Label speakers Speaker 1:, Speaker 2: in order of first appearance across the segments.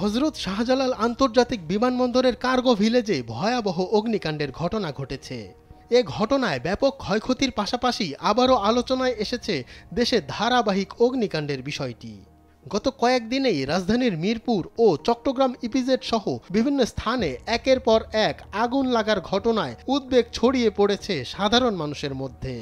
Speaker 1: হযরত শাহজালাল আন্তর্জাতিক বিমানবন্দরের কার্গো ভিলেজে ভয়াবহ অগ্নিকাণ্ডের ঘটনা ঘটেছে। এ ঘটনায় ব্যাপক ক্ষয়ক্ষতির পাশাপাশি আবারও আলোচনায় এসেছে দেশে ধারাবাহিক অগ্নিকাণ্ডের বিষয়টি। গত কয়েকদিনেই রাজধানীর মিরপুর ও চট্টগ্রাম ইপিজেড সহ বিভিন্ন স্থানে একের পর এক আগুন লাগার ঘটনায় উদ্বেগ ছড়িয়ে পড়েছে সাধারণ মানুষের মধ্যে।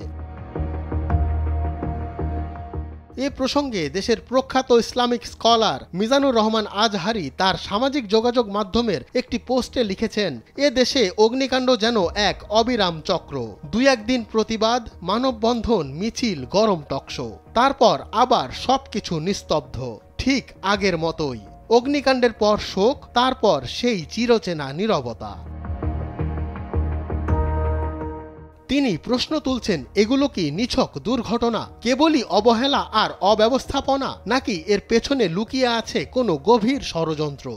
Speaker 1: এ প্রসঙ্গে দেশের প্রখ্যাত ইসলামিক স্কলার মিজানুর রহমান আজহারি তার সামাজিক যোগাযোগ মাধ্যমের একটি পোস্টে লিখেছেন, এ দেশে অগ্নিকাণ্ড যেন এক অবিরাম চক্র। দুই একদিন প্রতিবাদ, মানববন্ধন, মিছিল, গরম টকশো, তারপর আবার সবকিছু নিস্তব্ধ, ঠিক আগের মতোই। অগ্নিকাণ্ডের পর শোক, তারপর সেই চিরচেনা নীরবতা। তিনি প্রশ্ন তুলছেন, এগুলো কি নিছক দুর্ঘটনা, কেবলই অবহেলা আর অব্যবস্থাপনা, নাকি এর পেছনে লুকিয়ে আছে কোনো গভীর ষড়যন্ত্র?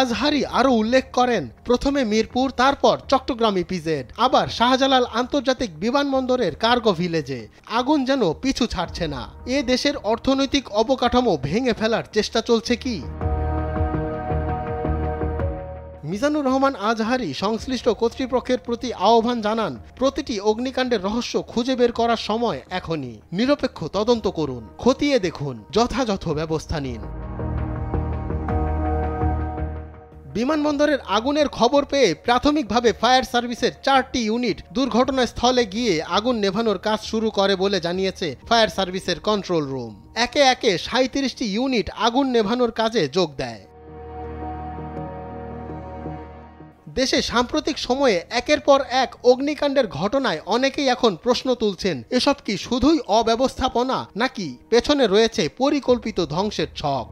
Speaker 1: আজহারি আরও উল্লেখ করেন, প্রথমে মিরপুর, তারপর চট্টগ্রাম ইপিজেড, আবার শাহজালাল আন্তর্জাতিক বিমানবন্দরের কার্গো ভিলেজে আগুন যেন পিছু ছাড়ছে না। এ দেশের অর্থনৈতিক অবকাঠামো ভেঙে ফেলার চেষ্টা চলছে কি? মিজানুর রহমান আজহারি সংশ্লিষ্ট কর্তৃপক্ষের প্রতি আহ্বান জানান, প্রতিটি অগ্নিকাণ্ডের রহস্য খুঁজে বের করার সময় এখনই। নিরপেক্ষ তদন্ত করুন, খতিয়ে দেখুন, যথাযথ ব্যবস্থা নিন। বিমানবন্দরের আগুনের খবর পেয়ে প্রাথমিকভাবে ফায়ার সার্ভিসের 4টি ইউনিট দুর্ঘটনাস্থলে গিয়ে আগুন নেভানোর কাজ শুরু করে বলে জানিয়েছে ফায়ার সার্ভিসের কন্ট্রোল রুম। একে একে 37টি ইউনিট আগুন নেভানোর কাজে যোগ দেয়। দেশে সাম্প্রতিক সময়ে একের পর এক অগ্নিকাণ্ডের ঘটনায় অনেকেই এখন প্রশ্ন তুলছেন, এসব কি শুধুই অব্যবস্থাপনা, নাকি পেছনে রয়েছে পরিকল্পিত ধ্বংসের ছক?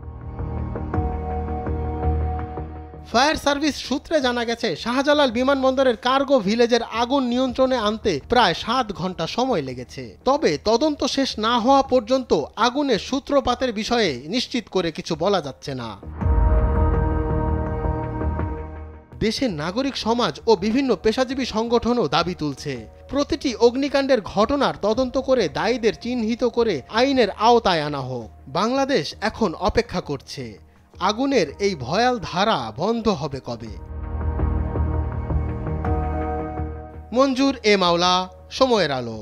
Speaker 1: ফায়ার সার্ভিস সূত্রে জানা গেছে, শাহজালাল বিমানবন্দরের কার্গো ভিলেজের আগুন নিয়ন্ত্রণে আনতে প্রায় 7 ঘন্টা সময় লেগেছে। তবে তদন্ত শেষ না হওয়া পর্যন্ত আগুনের সূত্রপাতের বিষয়ে নিশ্চিত করে কিছু বলা যাচ্ছে না। দেশের নাগরিক সমাজ ও বিভিন্ন পেশাজীবী সংগঠনও দাবি তুলছে, প্রতিটি অগ্নিকাণ্ডের ঘটনার তদন্ত করে দায়ীদের চিহ্নিত করে আইনের আওতায় আনা হোক। বাংলাদেশ এখন অপেক্ষা করছে, আগুনের এই ভয়াল ধারা বন্ধ হবে কবে? মঞ্জুর এ মাওলা, সময়ের আলো।